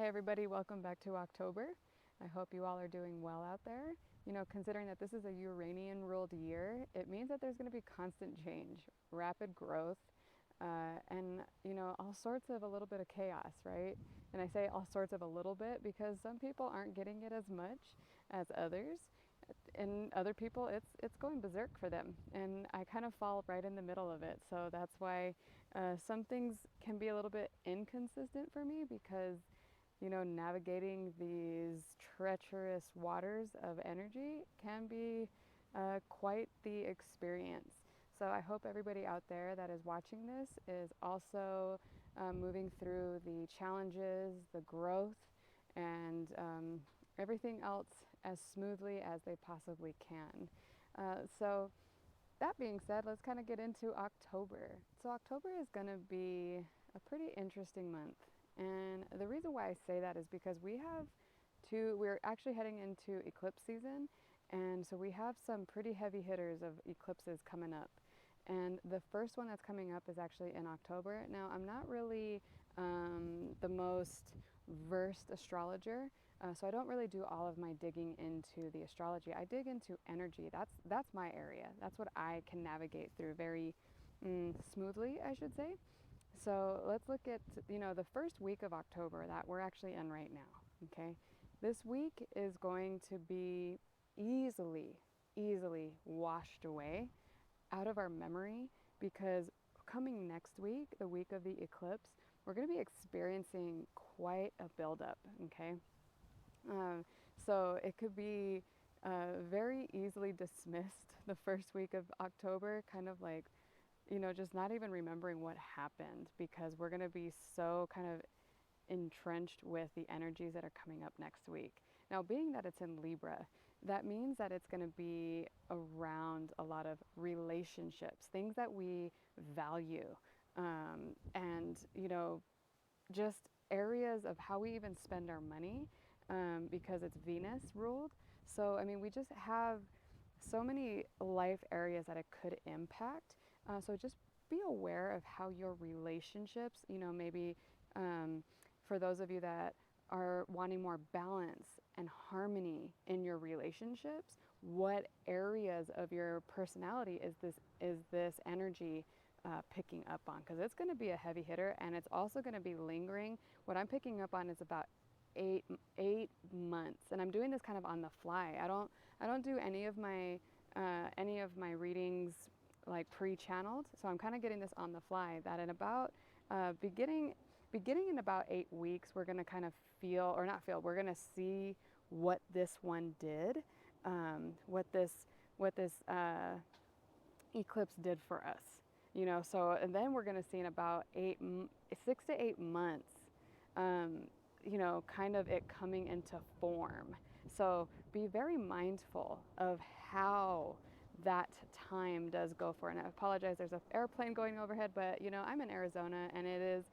Hey everybody, welcome back to October. I hope you all are doing well out there. You know, considering that this is a Uranian ruled year, it means that there's going to be constant change, rapid growth, and, you know, all sorts of a little bit of chaos, right? And I say all sorts of a little bit because some people aren't getting it as much as others. And other people, it's going berserk for them, and I kind of fall right in the middle of it. So that's why some things can be a little bit inconsistent for me because you know, navigating these treacherous waters of energy can be quite the experience. So I hope everybody out there that is watching this is also moving through the challenges, the growth, and everything else as smoothly as they possibly can. So that being said, let's kind of get into October. So October is going to be a pretty interesting month. And the reason why I say that is because we're actually heading into eclipse season. And so we have some pretty heavy hitters of eclipses coming up. And the first one that's coming up is actually in October. Now, I'm not really the most versed astrologer, so I don't really do all of my digging into the astrology. I dig into energy. That's my area. That's what I can navigate through very smoothly, I should say. So let's look at, you know, the first week of October that we're actually in right now. Okay, this week is going to be easily washed away out of our memory because coming next week, the week of the eclipse, we're going to be experiencing quite a buildup. Okay, so it could be very easily dismissed the first week of October, kind of like, you know, just not even remembering what happened because we're going to be so kind of entrenched with the energies that are coming up next week. Now, being that it's in Libra, that means that it's going to be around a lot of relationships, things that we value, and, you know, just areas of how we even spend our money because it's Venus ruled. So, I mean, we just have so many life areas that it could impact. So just be aware of how your relationships, you know, maybe for those of you that are wanting more balance and harmony in your relationships, what areas of your personality is this energy picking up on? Because it's going to be a heavy hitter, and it's also going to be lingering. What I'm picking up on is about eight months, and I'm doing this kind of on the fly. I don't do any of my readings like pre-channeled, so I'm kind of getting this on the fly. That in about beginning in about 8 weeks, we're going to kind of feel, or not feel, we're going to see what this one did, what this eclipse did for us. You know, so and then we're going to see in about 6 to 8 months. You know, kind of it coming into form. So be very mindful of how that time does go for. And I apologize, there's an airplane going overhead, but you know, I'm in Arizona and it is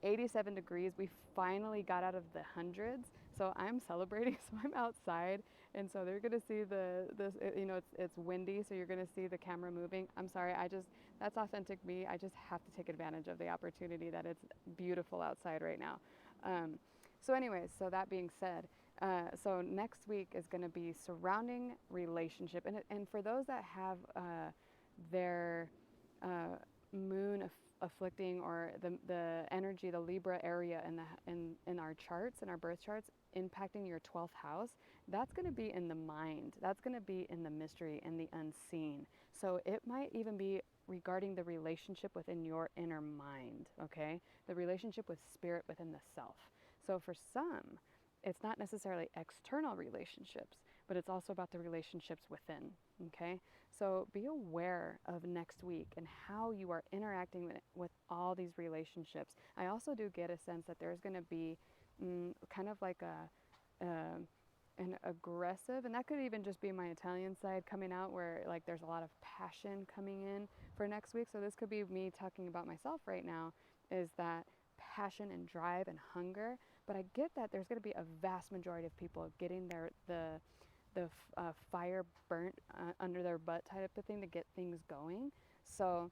87 degrees. We finally got out of the hundreds, so I'm celebrating. So I'm outside, and so they're gonna see you know, it's windy, so you're gonna see the camera moving. I'm sorry, that's authentic me. I just have to take advantage of the opportunity that it's beautiful outside right now. So anyways, so that being said, so next week is going to be surrounding relationship. And for those that have their moon afflicting, or the energy, the Libra area in our charts, in our birth charts, impacting your 12th house, that's going to be in the mind. That's going to be in the mystery, in the unseen. So it might even be regarding the relationship within your inner mind, okay? The relationship with spirit within the self. So for some, it's not necessarily external relationships, but it's also about the relationships within, okay? So be aware of next week and how you are interacting with all these relationships. I also do get a sense that there's going to be kind of like an aggressive, and that could even just be my Italian side coming out, where like there's a lot of passion coming in for next week. So this could be me talking about myself right now, is that passion and drive and hunger. But I get that there's going to be a vast majority of people getting the fire burnt under their butt type of thing to get things going. So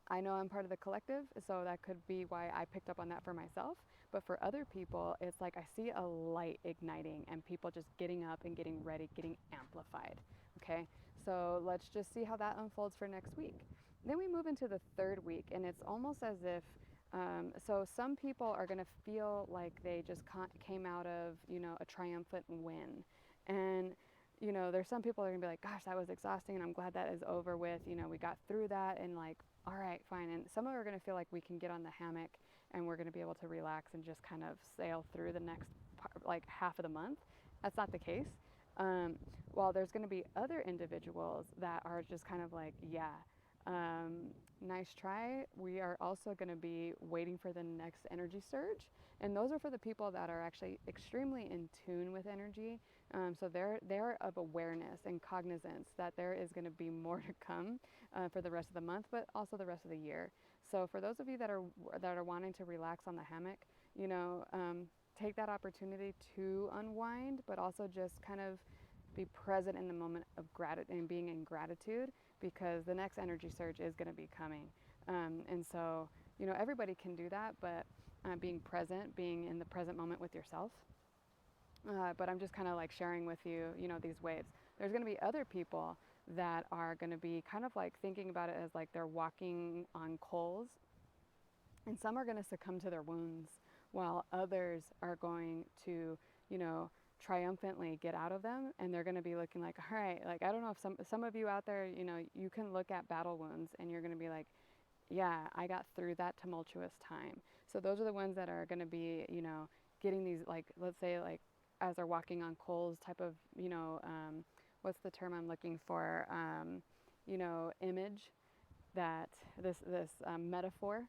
I know I'm part of the collective, so that could be why I picked up on that for myself. But for other people, it's like I see a light igniting and people just getting up and getting ready, getting amplified. Okay, so let's just see how that unfolds for next week. Then we move into the third week, and it's almost as if so some people are going to feel like they just came out of, a triumphant win. And, there's some people that are going to be like, gosh, that was exhausting and I'm glad that is over with. We got through that and like, all right, fine. And some are going to feel like we can get on the hammock and we're going to be able to relax and just kind of sail through the next like half of the month. That's not the case. While there's going to be other individuals that are just kind of like, yeah, nice try. We are also going to be waiting for the next energy surge. And those are for the people that are actually extremely in tune with energy. So they're of awareness and cognizance that there is going to be more to come for the rest of the month, but also the rest of the year. So for those of you that are wanting to relax on the hammock, take that opportunity to unwind, but also just kind of be present in the moment of gratitude and being in gratitude, because the next energy surge is going to be coming. And so, everybody can do that, but being present, being in the present moment with yourself. But I'm just kind of like sharing with you, these waves. There's going to be other people that are going to be kind of like thinking about it as like they're walking on coals, and some are going to succumb to their wounds, while others are going to, triumphantly get out of them, and they're going to be looking like, all right, like I don't know if some of you out there, you can look at battle wounds and you're going to be like, yeah, I got through that tumultuous time. So those are the ones that are going to be, getting these, like, let's say, like as they're walking on coals type of, what's the term I'm looking for, image, that this metaphor,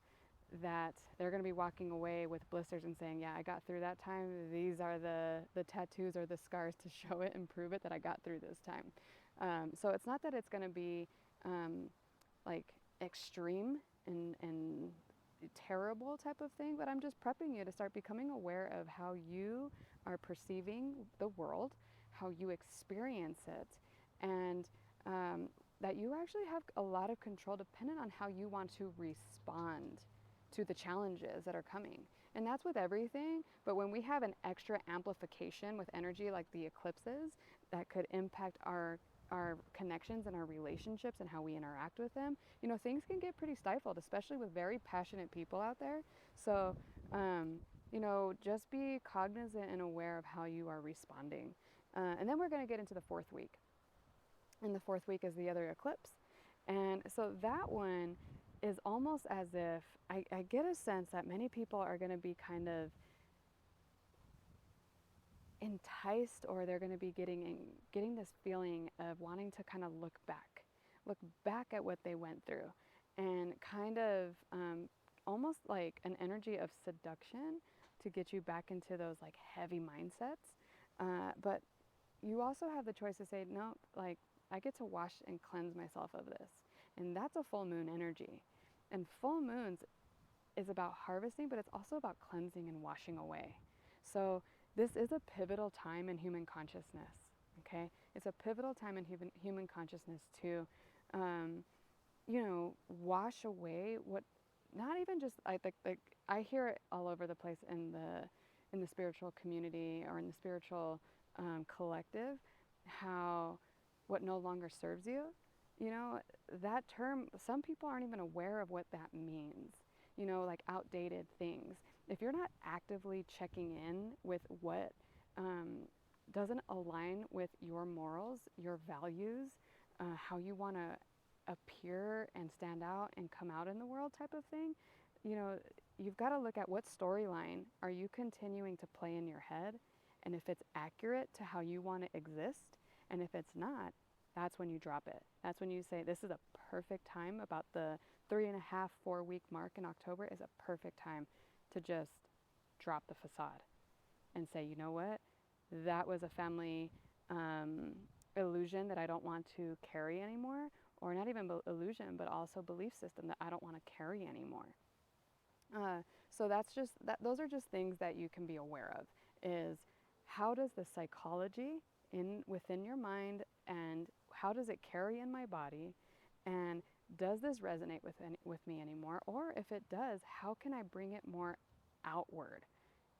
that they're going to be walking away with blisters and saying, yeah, I got through that time. These are the tattoos or the scars to show it and prove it that I got through this time. So it's not that it's going to be like extreme and terrible type of thing, but I'm just prepping you to start becoming aware of how you are perceiving the world, how you experience it, and that you actually have a lot of control dependent on how you want to respond to the challenges that are coming. And that's with everything, but when we have an extra amplification with energy like the eclipses, that could impact our connections and our relationships and how we interact with them, things can get pretty stifled, especially with very passionate people out there. So, just be cognizant and aware of how you are responding. And then we're going to get into the fourth week. And the fourth week is the other eclipse. And so that one is almost as if I get a sense that many people are going to be kind of enticed, or they're going to be getting this feeling of wanting to kind of look back at what they went through, and kind of almost like an energy of seduction to get you back into those like heavy mindsets. But you also have the choice to say, no, like I get to wash and cleanse myself of this. And that's a full moon energy. And full moons is about harvesting, but it's also about cleansing and washing away. So this is a pivotal time in human consciousness, okay? It's a pivotal time in human consciousness to, wash away what, not even just, I hear it all over the place in the spiritual community or in the spiritual collective, how what no longer serves you, that term, some people aren't even aware of what that means, like outdated things. If you're not actively checking in with what doesn't align with your morals, your values, how you want to appear and stand out and come out in the world type of thing, you've got to look at what storyline are you continuing to play in your head, and if it's accurate to how you want to exist, and if it's not, that's when you drop it. That's when you say, this is a perfect time, about the 3.5, 4 week mark in October is a perfect time to just drop the facade and say, you know what, that was a family illusion that I don't want to carry anymore, or not even illusion, but also belief system that I don't want to carry anymore. So those are just things that you can be aware of, is how does the psychology within your mind, and how does it carry in my body, and does this resonate with me anymore? Or if it does, how can I bring it more outward?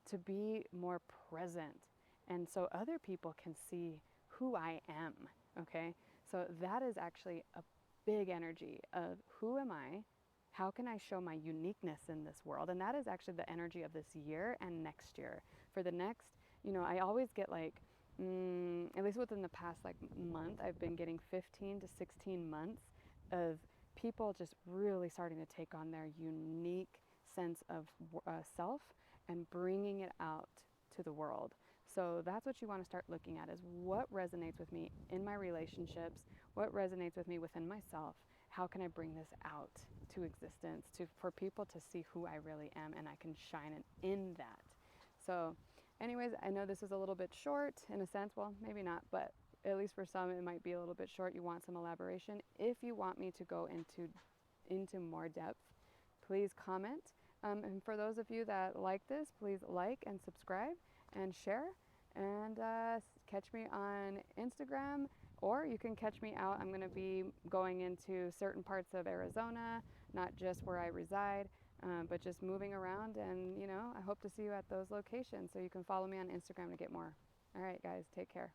to be more present. And so other people can see who I am, okay? So that is actually a big energy of who am I? How can I show my uniqueness in this world? And that is actually the energy of this year and next year. For the next, I always get like, at least within the past like month, I've been getting 15 to 16 months of people just really starting to take on their unique sense of self and bringing it out to the world. So that's what you want to start looking at, is what resonates with me in my relationships, what resonates with me within myself. How can I bring this out to existence for people to see who I really am, and I can shine in that. So anyways, I know this is a little bit short in a sense. Well, maybe not, but at least for some it might be a little bit short. You want some elaboration. If you want me to go into more depth, please comment. And for those of you that like this, please like and subscribe and share. And catch me on Instagram, or you can catch me out. I'm going to be going into certain parts of Arizona, not just where I reside, but just moving around. And, I hope to see you at those locations. So you can follow me on Instagram to get more. All right, guys, take care.